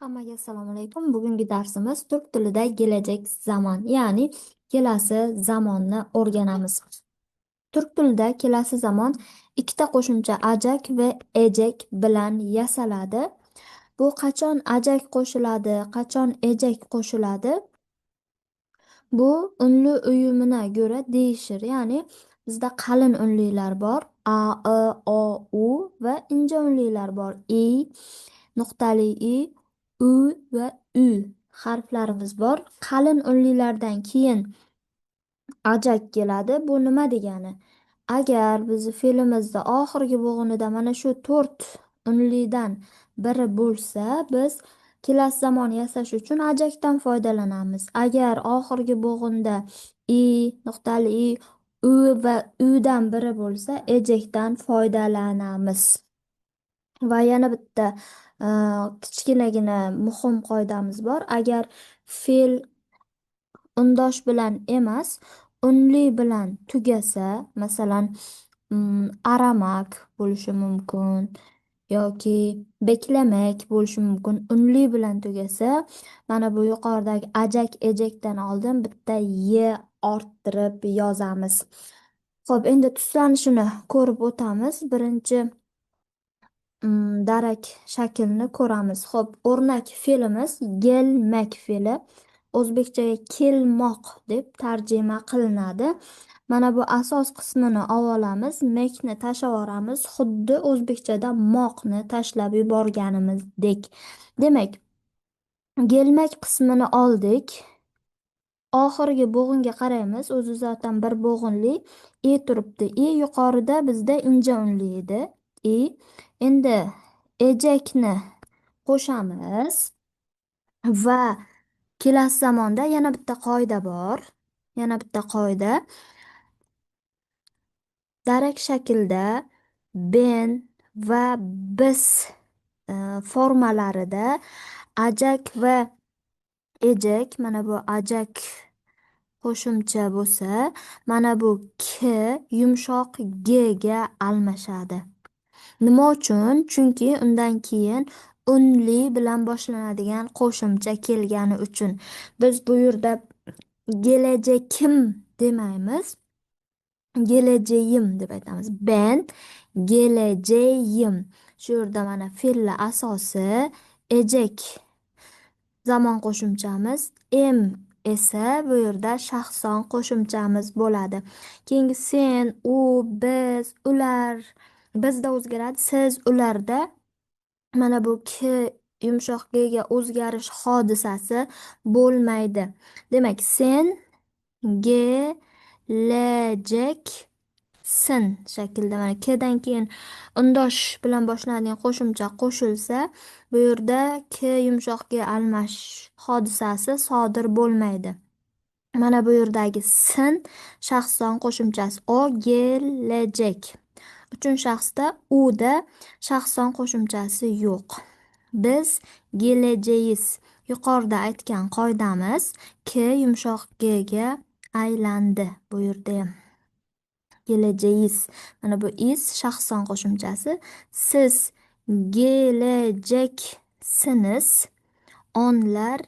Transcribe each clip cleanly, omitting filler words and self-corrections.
Hammaga assalomu alaykum. Bugungi darsimiz turk tilida kelajak zamon, ya'ni kelasi zamonni o'rganamiz. Turk tilida kelasi zamon ikkita qo'shimcha ajak va ejak bilan yasaladi. Bu qachon ajak qo'shiladi, qachon ejak qo'shiladi? Bu unli uyumina göre değişir. Ya'ni bizda qalin unlilar bor. A, I, O, U va ince unlilar bor. I, nuqtali I, U va Ü harflarimiz bor. Qalin unlilardan keyin ajak keladi. Bu nima degani? Agar bizni fe'limizda oxirgi bo'g'inida mana shu to'rt unlidan biri bo'lsa, biz kelasi zamon yasash uchun ajakdan foydalanamiz. Agar oxirgi bo'g'inda i, nuqtali i, u va udan biri bo'lsa, ejakdan foydalanamiz. Va yana bitta kichkinagina muhim qoidamiz bor. Agar fe'l undosh bilan emas, unli bilan tugasa, masalan, aramak bo'lishi mumkin yoki beklamak bo'lishi mumkin. Unli bilan tugasa, mana bu yuqoridagi ajak ejakdan oldin bitta ye orttirib yozamiz. Xo'p, endi tuslanishini ko'rib o'tamiz. Birinchi darak shaklni ko'ramiz. Xo'p, o'rnak fe'limiz gelmak fe'li. O'zbekchaga kelmoq deb tarjima qilinadi. Mana bu asos qismini olamiz, mekni tashlab yuboramiz, xuddi o'zbekchada moqni tashlab yuborganimizdek. Demak, gelmak qismini oldik. Oxirgi bo'g'inga qaraymiz. O'zi zaten bir bo'g'inli e turibdi. E yuqorida bizda inja unli edi. E. Endi ejakni qo'shamiz va kelasi zamonda yana bitta qoida bor. Yana bitta qoida. Darak shaklda ben va bis formalarida ajak va ejak, mana bu ajak qo'shimcha bo'lsa, mana bu k yumshoq g ga almashadi. Nima uchun? Chunki undan keyin unli bilan boshlanadigan qo'shimcha kelgani uchun. Biz bu yerda kelajakim demaymiz. Kelajayim deb aytamiz. Ben kelajayim. Shu yerda mana fe'lni asosi ejak zamon qo'shimchamiz, em esa bu yerda shaxson qo'shimchamiz bo'ladi. Keyingi sen, u, biz, ular bizda o'zgaradi. Siz, ularda mana bu k yumshoq g ga o'zgarish hodisasi bo'lmaydi. Demak, sen kelajaksin shaklda mana kdan keyin undosh bilan boshlanadigan qo'shimcha qo'shilsa, bu yerda k yumshoq g almashish hodisasi sodir bo'lmaydi. Mana bu yerdagi sin shaxson qo'shimchasi o kelajak. Uchinchi shaxsda u da shaxson qo'shimchasi yo'q. Biz kelajagiz. Yuqorida aytgan qoidamiz k yumshoq g ga aylandi bu yerda ham. Kelajagiz. Mana bu is shaxson qo'shimchasi. Siz kelajaksiniz. Onlar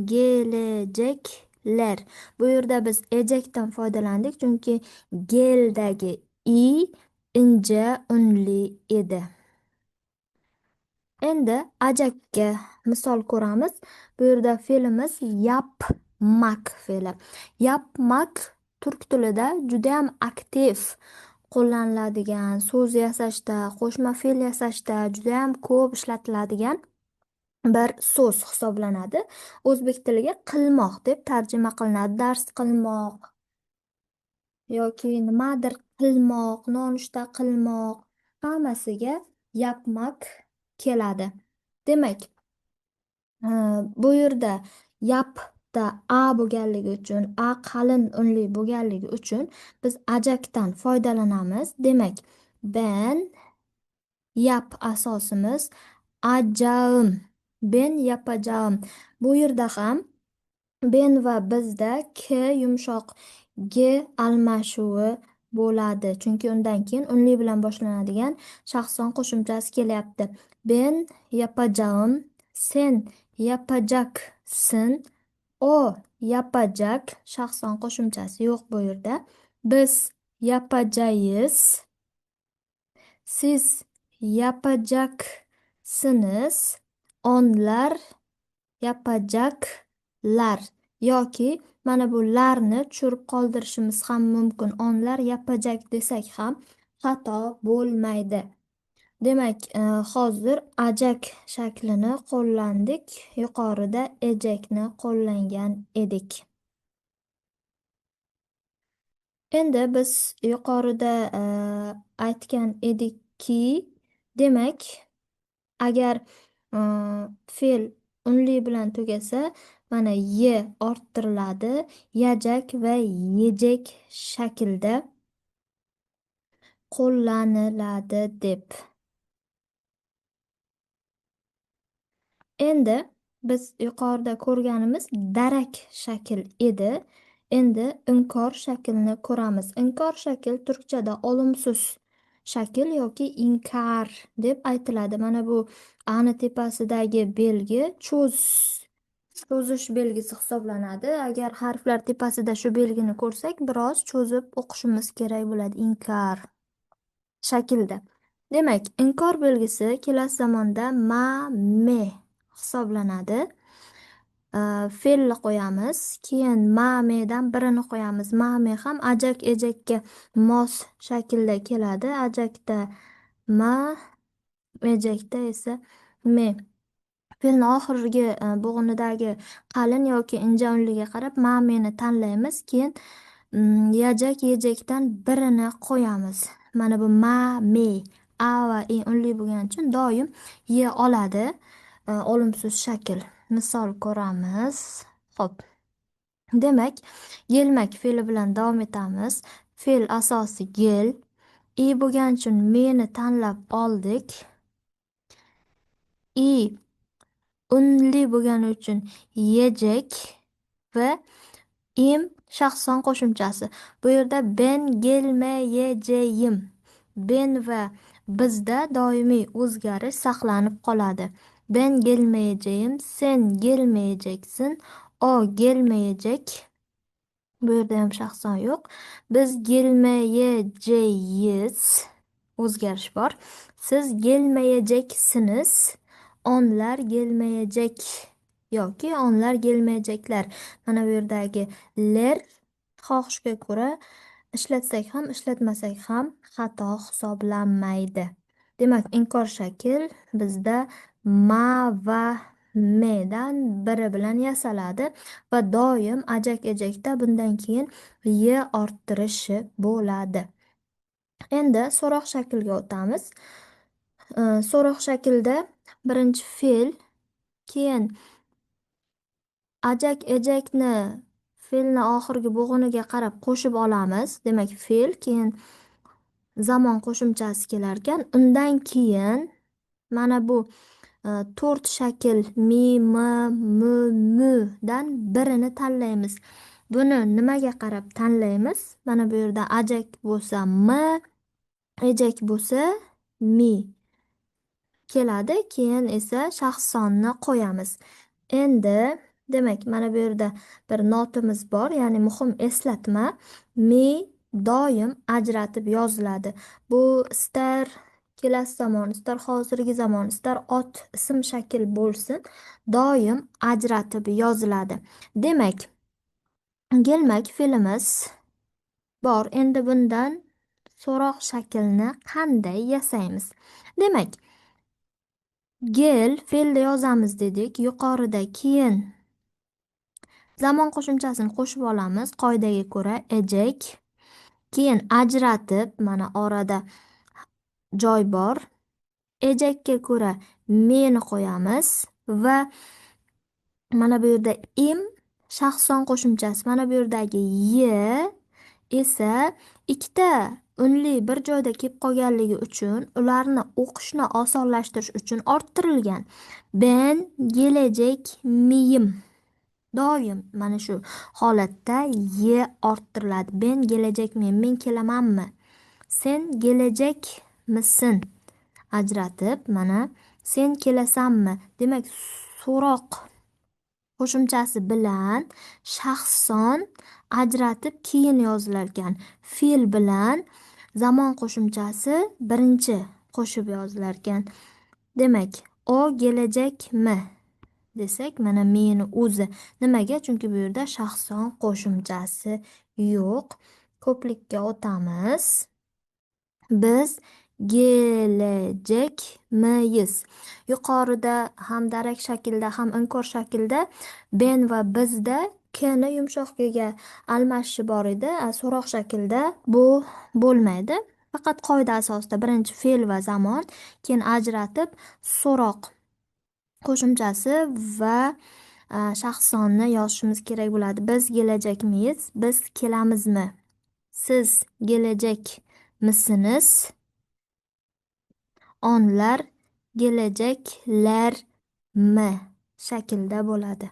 kelajaklar. Bu yerda biz ejakdan foydalandik, chunki geldagi i inja unli edi. Endi ajakka misol ko'ramiz. Bu yerda fe'limiz yapmak fe'li. Yapmak turk tilida juda ham aktiv qo'llaniladigan, so'z yasashda, qo'shma fe'l yasashda juda ham ko'p ishlatiladigan bir so'z hisoblanadi. O'zbek tiliga qilmoq deb tarjima qilinadi. Dars qilmoq yoki nimadir qilmoq, nonushta qilmoq, hammasiga yapmak keladi. Demak, bu yerda yapda a bo'lganligi uchun, a qalin unli bo'lganligi uchun biz ajakdan foydalanamiz. Demak, ben yap asosimiz ajağım. Ben yapacağım. Bu yerda ham ben va bizda k yumshoq g almashuvi bo'ladi. Chunki undan keyin unli bilan boshlanadigan shaxson qo'shimchasi kelyapti. Ben yapacağım. Sen yapacaksın. O yapacak. Shaxson qo'shimchasi yo'q bu yerda. Biz yapacağız. Siz yapacaksınız. Onlar yapacaklar. Yoki mana bu larni tushirib qoldirishimiz ham mumkin. Onlar yapacak desak ham xato bo'lmaydi. Demak, hozir ajak shaklini qo'llandik. Yuqorida ejakni qo'llangan edik. Endi biz yuqorida aytgan edikki, demak, agar fe'l unli bilan tugasa, mana ye orttiriladi, yajak va yejak shaklda qo'llaniladi deb. Endi biz yuqorida ko'rganimiz darak shakl edi. Endi inkor shaklni ko'ramiz. Inkor shakl turkchada olumsiz shakl yoki inkar deb aytiladi. Mana bu ani tepasidagi belgi cho'zish belgisi hisoblanadi. Agar harflar tepasida shu belgini ko'rsak, biroz cho'zib o'qishimiz kerak bo'ladi. Inkar shaklda. Demak, inkor belgisi kelasi zamonda ma, me hisoblanadi. Fe'lni qo'yamiz, keyin ma, medan birini qo'yamiz. Ma, me ham ajak, ejakka mos shaklda keladi. Ajakda ma, ejakda esa me. Fe'lni oxirgi bo'g'inidagi qalin yoki inja unliga qarab ma, meni tanlaymiz. Keyin yajak, yejakdan birini qo'yamiz. Mana bu ma, me, a va e unli bo'lgani uchun doim ye oladi. Olumsiz shakl. Misol ko'ramiz. Xo'p. Demak, gelmak fe'li bilan davom etamiz. Fe'l asosi gel. I bo'lgani uchun meni tanlab oldik. I unli bo'lgani uchun yejak va im shaxson qo'shimchasi. Bu yerda ben gelmeyeceğim. Ben va bizda doimiy o'zgarish saqlanib qoladi. Ben gelmeyeceğim, sen gelmeyeceksin, o gelmeyecek. Bu yerda ham shaxson yo'q. Biz gelmeyeceğiz. O'zgarish bor. Siz gelmeyeceksiniz. Onlar gelmeyecek yoki onlar gelmeyeceklar. Mana bu yerdagi ler xohishga ko'ra ishlatsak ham ishlatmasak ham xato hisoblanmaydi. Demak, inkor shakl bizda ma va medan biri bilan yasaladi va doim ajak ejakda bundan keyin ye orttirishi bo'ladi. Endi so'roq shaklga o'tamiz. So'roq shaklda birinchi fe'l, keyin ajak ejakni fe'lni oxirgi bo'g'iniga qarab qo'shib olamiz. Demak, fe'l, keyin zamon qo'shimchasi kelar ekan. Undan keyin mana bu to'rt shakl mi, mi, mu, mudan birini tanlaymiz. Buni nimaga qarab tanlaymiz? Mana bu yerda ajak bo'lsa mi, ejak bo'lsa mi keladi. Keyin esa shaxsonni qo'yamiz. Endi demak, mana bu yerda bir notimiz bor, ya'ni muhim eslatma. Mi doim ajratib yoziladi. Bu istar kelasi zamon, istar hozirgi zamon, istar ot ism shakl bo'lsin, doim ajratib yoziladi. Demak, gelmak fe'limiz bor. Endi bundan so'roq shaklni qanday yasaymiz? Demak, gel fe'lda yozamiz dedik. Yuqorida keyin zamon qo'shimchasini qo'shib olamiz. Qoidaga ko'ra ejak. Keyin ajratib, mana orada joy bor. Ejakka ko'ra meni qo'yamiz va mana bu yerda im shaxson qo'shimchasi. Mana bu yerdagi ye esa ikkita unli bir joyda kelib qolganligi uchun ularni o'qishni osonlashtirish uchun orttirilgan. Ben gelecek miyim. Doim mana shu holatda ye orttiriladi. Ben kelajakmen, men kelamanmi? Sen kelajakmisin? Ajratib mana sen kelasanmi? Demak, so'roq qo'shimchasi bilan shaxson ajratib keyin yozilar ekan. Fe'l bilan zamon qo'shimchasi birinchi qo'shib yozilar ekan. Demak, o kelajakmi desak, mana meni o'zi. Nimaga? Chunki bu yerda shaxson qo'shimchasi yo'q. Ko'plikka o'tamiz. Biz kelajakmiz. Yuqorida ham darak shaklda ham inkor shaklda ben va bizda kni yumshoq kga almashishi bor edi. So'roq shaklda bu bo'lmaydi. Faqat qoida asosida birinchi fe'l va zamon, keyin ajratib so'roq qo'shimchasi va shaxsonni yozishimiz kerak bo'ladi. Biz kelajakmiz, biz kelamizmi? Siz kelajakmisiniz? Onlar kelajaklarmi shaklda bo'ladi.